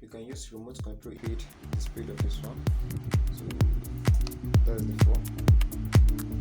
You can use remote control speed the speed of this one. So that's the 4.